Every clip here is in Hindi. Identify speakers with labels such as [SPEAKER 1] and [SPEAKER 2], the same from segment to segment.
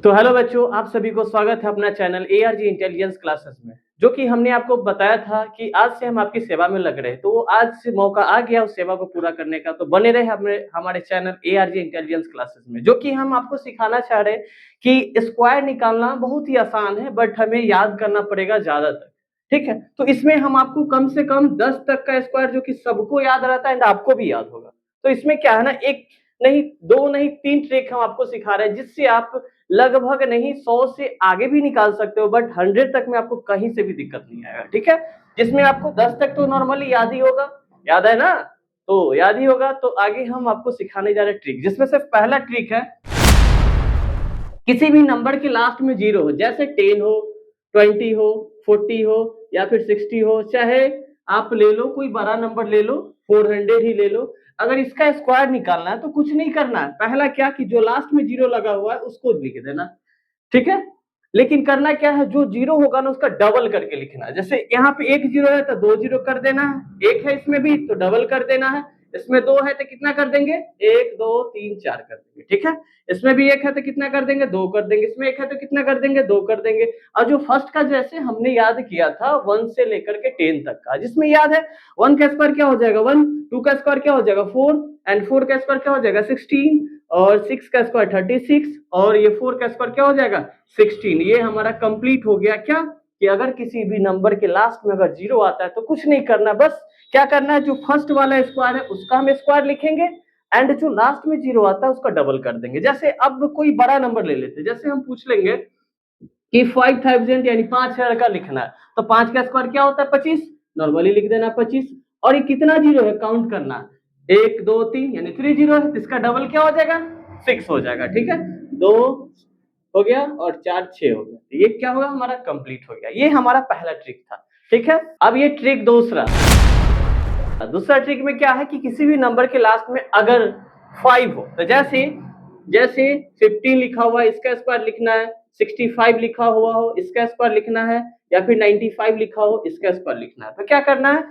[SPEAKER 1] तो हेलो बच्चों, आप सभी को स्वागत है अपना चैनल एआरजी इंटेलिजेंस क्लासेस में। जो कि हमने आपको बताया था कि आज से हम आपकी सेवा में लग रहे हैं, तो वो आज से मौका आ गया उस सेवा को पूरा करने का। तो बने रहे हमारे चैनल एआरजी इंटेलिजेंस क्लासेस में, जो कि हम आपको सिखाना चाह रहे हैं कि स्क्वायर निकालना बहुत ही आसान है, बट हमें याद करना पड़ेगा ज्यादा तक। ठीक है, तो इसमें हम आपको कम से कम 10 तक का स्क्वायर, जो कि सबको याद रहता है एंड आपको भी याद होगा। तो इसमें क्या है ना, एक नहीं, दो नहीं, 3 ट्रिक हम आपको सिखा रहे हैं, जिससे आप लगभग नहीं 100 से आगे भी निकाल सकते हो, बट 100 तक में आपको कहीं से भी दिक्कत नहीं आएगा। ठीक है, जिसमें आपको 10 तक तो नॉर्मली याद ही होगा, याद है ना? तो याद ही होगा। तो आगे हम आपको सिखाने जा रहे हैं ट्रिक, जिसमें से पहला ट्रिक है, किसी भी नंबर के लास्ट में 0 हो, जैसे 10 हो, 20 हो, 40 हो या फिर 60 हो, चाहे आप ले लो कोई बड़ा नंबर ले लो, 400 ही ले लो। अगर इसका स्क्वायर निकालना है तो कुछ नहीं करना है, पहला क्या कि जो लास्ट में 0 लगा हुआ है उसको लिख देना। ठीक है, लेकिन करना क्या है, जो 0 होगा ना उसका डबल करके लिखना है। जैसे यहाँ पे एक 0 है तो 2 0 कर देना है, एक है इसमें भी तो डबल कर देना है, इसमें 2 है तो कितना कर देंगे, 1 2 3 4 कर देंगे। ठीक है, इसमें भी 1 है तो कितना कर देंगे, 2 कर देंगे, इसमें 1 है तो कितना कर देंगे, 2 कर देंगे। और जो फर्स्ट का जैसे हमने याद किया था 1 से लेकर के 10 तक का, जिसमें याद है 1 का स्क्वायर क्या हो जाएगा 1, 2 का स्क्वायर क्या हो जाएगा 4 एंड 4 का स्क्वायर क्या हो जाएगा 16 और 6 का स्क्वायर 36 और ये 4 का स्क्वायर क्या हो जाएगा 16। ये हमारा कंप्लीट हो गया। क्या कि अगर किसी भी नंबर के लास्ट में अगर 0 आता है तो कुछ नहीं करना, बस क्या करना है, जो फर्स्ट वाला स्क्वायर है उसका हम स्क्वायर लिखेंगे एंड जो लास्ट में 0 आता है उसका डबल कर देंगे। जैसे अब कोई बड़ा नंबर ले लेते हैं, जैसे हम पूछ लेंगे कि 5000 यानी 5000 का लिखना है, तो 5 का स्क्वायर क्या होता है 25, नॉर्मली लिख देना 25। और ये कितना 0 है काउंट करना, 1 2 3 यानी 3 0 है, इसका डबल क्या हो जाएगा 6 हो जाएगा। ठीक है, 2 हो गया और 4 6 हो गया, ये क्या होगा हमारा कंप्लीट हो गया। ये हमारा पहला ट्रिक था। ठीक है, अब ये ट्रिक दूसरा ट्रिक में क्या है कि किसी भी नंबर के लास्ट में अगर 5 हो, तो जैसे जैसे 15 लिखा हुआ है इसका स्क्वायर लिखना है, 65 लिखा हुआ हो इसका स्क्वायर लिखना है, या फिर 95 लिखा हो इसका स्क्वायर लिखना है। तो क्या करना है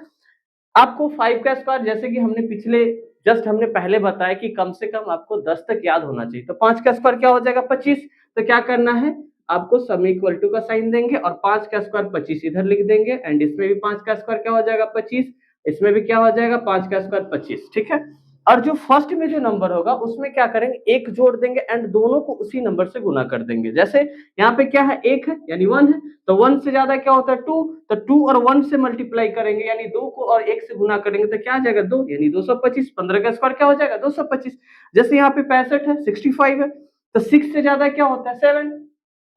[SPEAKER 1] आपको, 5 का स्क्वायर जैसे कि हमने पहले बताया कि कम से कम आपको 10 तक याद होना चाहिए। तो 5 का स्क्वायर क्या हो जाएगा 25। तो क्या करना है, आपको सम इक्वल टू का साइन देंगे और 5 का स्क्वायर 25 इधर लिख देंगे एंड इसमें भी 5 का स्क्वायर क्या हो जाएगा 25, इसमें भी क्या हो जाएगा 5 का स्क्वायर 25। ठीक है, और जो फर्स्ट में जो नंबर होगा उसमें क्या करेंगे, एक जोड़ देंगे एंड दोनों को उसी नंबर से गुना कर देंगे। जैसे यहाँ पे क्या है, एक है यानी 1 है, तो 1 से ज्यादा क्या होता है 2, तो 2 और 1 से मल्टीप्लाई करेंगे यानी 2 को और 1 से गुना करेंगे तो क्या आ जाएगा 2 यानी 225। 15 का स्क्वायर क्या हो जाएगा 225। जैसे यहाँ पे 65 है, 65 है, तो 6 से ज्यादा क्या होता है 7,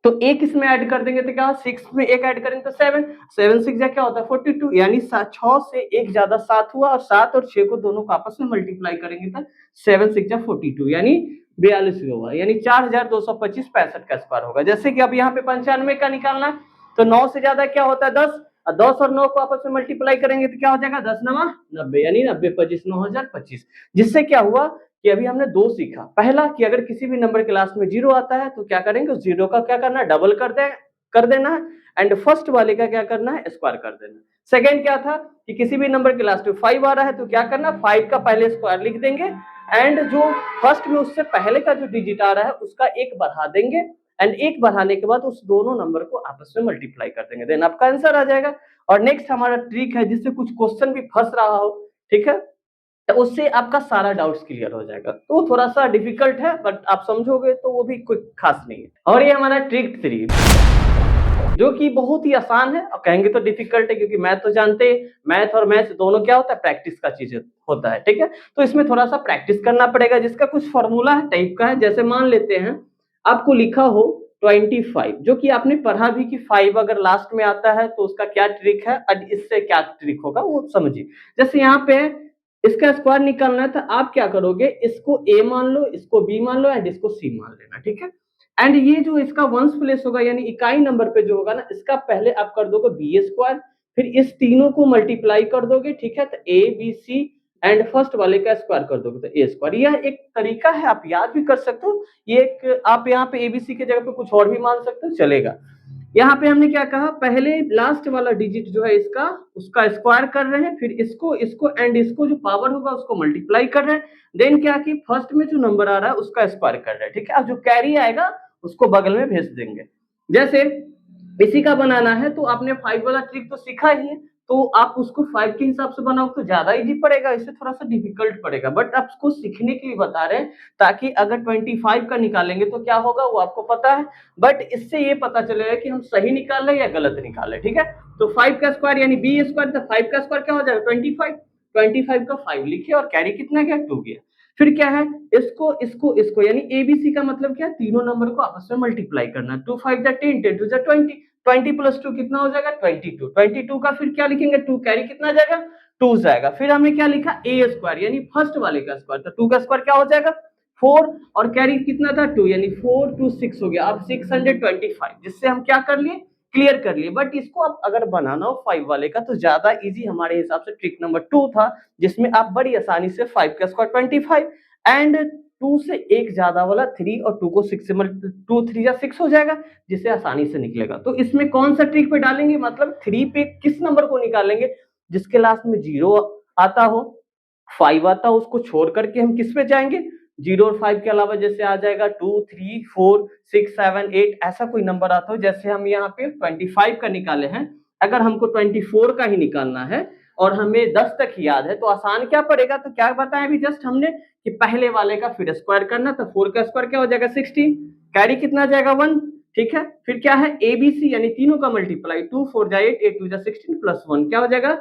[SPEAKER 1] तो एक इसमें ऐड कर देंगे तो क्या, 6 में एक ऐड करेंगे तो 7, 7 6 क्या होता है 42 यानी 6 से एक ज्यादा 7 हुआ, और 7 और 6 को दोनों को आपस में मल्टीप्लाई करेंगे तो 7 6 42 यानी 42 हुआ, यानी 4225 65 का स्क्वायर होगा। जैसे कि अब यहाँ पे 95 का निकालना है, तो 9 से ज्यादा क्या होता है 10, और 10 और 9 को आपस में मल्टीप्लाई करेंगे तो क्या हो जाएगा 10 9 90 यानी 90 25 9025। जिससे क्या हुआ कि अभी हमने 2 सीखा। पहला कि अगर किसी भी नंबर के लास्ट में 0 आता है तो क्या करेंगे, उस 0 का क्या करना है डबल कर देना है एंड फर्स्ट वाले का क्या करना है स्क्वायर कर देना। सेकंड क्या था कि किसी भी नंबर के लास्ट में 5 आ रहा है तो क्या करना, 5 का पहले स्क्वायर लिख देंगे एंड जो फर्स्ट में उससे पहले का जो डिजिट आ रहा है उसका एक बढ़ा देंगे एंड एक बढ़ाने के बाद उस दोनों नंबर को आपस में मल्टीप्लाई कर देंगे, देन आपका आंसर आ जाएगा। और नेक्स्ट हमारा ट्रिक है, जिससे कुछ क्वेश्चन भी फंस रहा हो, ठीक है, तो उससे आपका सारा डाउट्स क्लियर हो जाएगा। तो थोड़ा सा डिफिकल्ट है बट आप समझोगे तो वो भी कोई खास नहीं है। और ये हमारा ट्रिक 3 जो कि बहुत ही आसान है, और कहेंगे तो डिफिकल्ट है क्योंकि मैथ तो जानते हैं, मैथ और मैथ्स दोनों क्या होता है प्रैक्टिस का चीज होता है। ठीक है, तो इसमें थोड़ा सा प्रैक्टिस करना पड़ेगा, जिसका कुछ फॉर्मूला है टाइप का है। जैसे मान लेते हैं आपको लिखा हो 25, जो कि आपने पढ़ा भी कि 5 अगर लास्ट में आता है तो उसका क्या ट्रिक है और इससे क्या ट्रिक होगा वो समझिए। जैसे यहाँ पे इसका स्क्वायर निकालना है तो आप क्या करोगे, इसको ए मान लो, इसको बी मान लो एंड इसको सी मान लेना। ठीक है, एंड ये जो इसका वंश प्लेस होगा यानी इकाई नंबर पे जो होगा ना, इसका पहले आप कर दोगे बी स्क्वायर, फिर इस तीनों को मल्टीप्लाई कर दोगे। ठीक है, तो A B C and first वाले का स्क्वायर कर दोगे तो ए स्क्वायर। यह एक तरीका है, आप याद भी कर सकते हो। ये एक आप यहाँ पे एबीसी के जगह पे कुछ और भी मान सकते हो, चलेगा। यहाँ पे हमने क्या कहा, पहले लास्ट वाला डिजिट जो है इसका उसका स्क्वायर कर रहे हैं, फिर इसको इसको एंड इसको जो पावर होगा उसको मल्टीप्लाई कर रहे हैं, देन क्या कि फर्स्ट में जो नंबर आ रहा है उसका स्क्वायर कर रहे हैं। ठीक है, अब जो कैरी आएगा उसको बगल में भेज देंगे। जैसे इसी का बनाना है तो आपने 5 वाला ट्रिक तो सीखा ही है, तो आप उसको 5 के हिसाब से बनाओ तो ज़्यादा ईज़ी पड़ेगा, इससे थोड़ा-सा डिफ़िकल्ट पड़ेगा। बट आप उसको सीखने के लिए बता रहे हैं, ताकि अगर 25 का निकालेंगे तो क्या होगा वो आपको पता है। बट इससे ये पता चलेगा कि हम सही निकाल रहे हैं या गलत निकाल रहे हैं, ठीक है? तो 5 का स्क्वायर यानी b स्क्वायर, तो 5 का स्क्वायर क्या हो जाएगा 25, 25 का 5 लिखिए और कैरी कितना गया 2 गया। फिर क्या है, इसको यानी एबीसी का मतलब क्या है, तीनों नंबर को आपस में मल्टीप्लाई करना। 2 5 जा 10, 10 2 जा 20, 20 प्लस 2 कितना हो जाएगा 22, 22 का फिर क्या लिखेंगे 2 कैरी कितना जाएगा 2 जाएगा। फिर हमने क्या लिखा a स्क्वायर यानी फर्स्ट वाले का स्क्वायर, तो 2 का स्क्वायर क्या हो जाएगा 4 और कैरी कितना था 2 यानी 4 2 6 हो गया। अब 625, जिससे हम क्या कर लिए क्लियर कर लिए। बट इसको आप अगर बनाना हो 5 वाले का तो ज्यादा इजी हमारे हिसाब से ट्रिक नंबर 2 था, जिसमें आप बड़ी आसानी से 5 का स्क्वायर 25 एंड 2 से एक ज्यादा वाला 3 और 2 को 6 से 2 3 या 6 हो जाएगा, जिससे आसानी से निकलेगा। तो इसमें कौन सा ट्रिक पे डालेंगे, मतलब 3 पे किस नंबर को निकालेंगे जिसके लास्ट में 0 आता हो 5 आता हो, उसको छोड़ करके हम किस पे जाएंगे 0 और 5 के अलावा, जैसे आ जाएगा 2 3 4 6 7 8 ऐसा कोई नंबर आता हो। जैसे हम यहाँ पे 25 का निकाले हैं, अगर हमको 24 का ही निकालना है और हमें 10 तक ही याद है तो आसान क्या पड़ेगा, तो क्या बताया अभी जस्ट हमने कि पहले वाले का फिर स्क्वायर करना, तो 4 का स्क्वायर क्या हो जाएगा 16, कैरी कितना जाएगा 1, ठीक है। फिर क्या है एबीसी यानी तीनों का मल्टीप्लाई, 2 4 जा 8 8 2 जा 16 प्लस 1 क्या हो जाएगा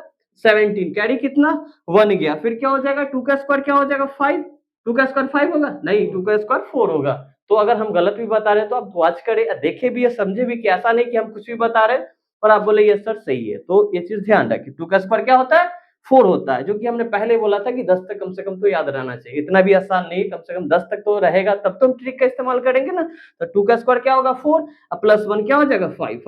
[SPEAKER 1] 17, कैरी कितना 1 गया। फिर क्या हो जाएगा 2 का स्क्वायर क्या हो जाएगा 5, 2 का स्क्वायर 5 होगा नहीं, 2 का स्क्वायर 4 होगा। तो अगर हम गलत भी बता रहे हैं तो आप वॉच करें, देखे भी है, समझे भी कि ऐसा नहीं कि हम कुछ भी बता रहे हैं और आप बोले ये सर सही है। तो ये चीज ध्यान रखिए 2 का स्क्वायर क्या होता है 4 होता है, जो कि हमने पहले बोला था कि 10 तक कम से कम तो याद रहना चाहिए। इतना भी आसान नहीं, कम से कम 10 तक तो रहेगा तब तो हम ट्रिक का इस्तेमाल करेंगे ना। तो 2 का स्क्वायर क्या होगा 4 प्लस 1 क्या हो जाएगा 5,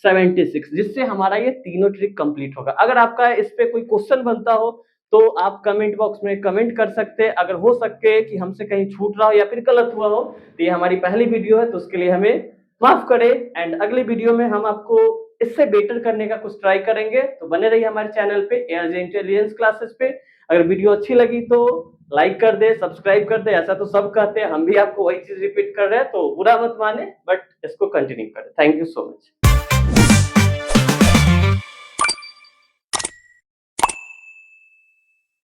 [SPEAKER 1] 576, जिससे हमारा ये तीनों ट्रिक कंप्लीट होगा। अगर आपका इस पे कोई क्वेश्चन बनता हो तो आप कमेंट बॉक्स में कमेंट कर सकते हैं। अगर हो सके कि हमसे कहीं छूट रहा हो या फिर गलत हुआ हो तो ये हमारी पहली वीडियो है, तो उसके लिए हमें माफ करें। एंड अगली वीडियो में हम आपको इससे बेटर करने का कुछ ट्राई करेंगे, तो बने रहिए हमारे चैनल पे एआरजे इंटेलिजेंस क्लासेस पे। अगर वीडियो अच्छी लगी तो लाइक कर दे, सब्सक्राइब कर दे, ऐसा तो सब कहते हैं, हम भी आपको वही चीज रिपीट कर रहे हैं, तो बुरा मत माने बट इसको कंटिन्यू करें। Thank you so much.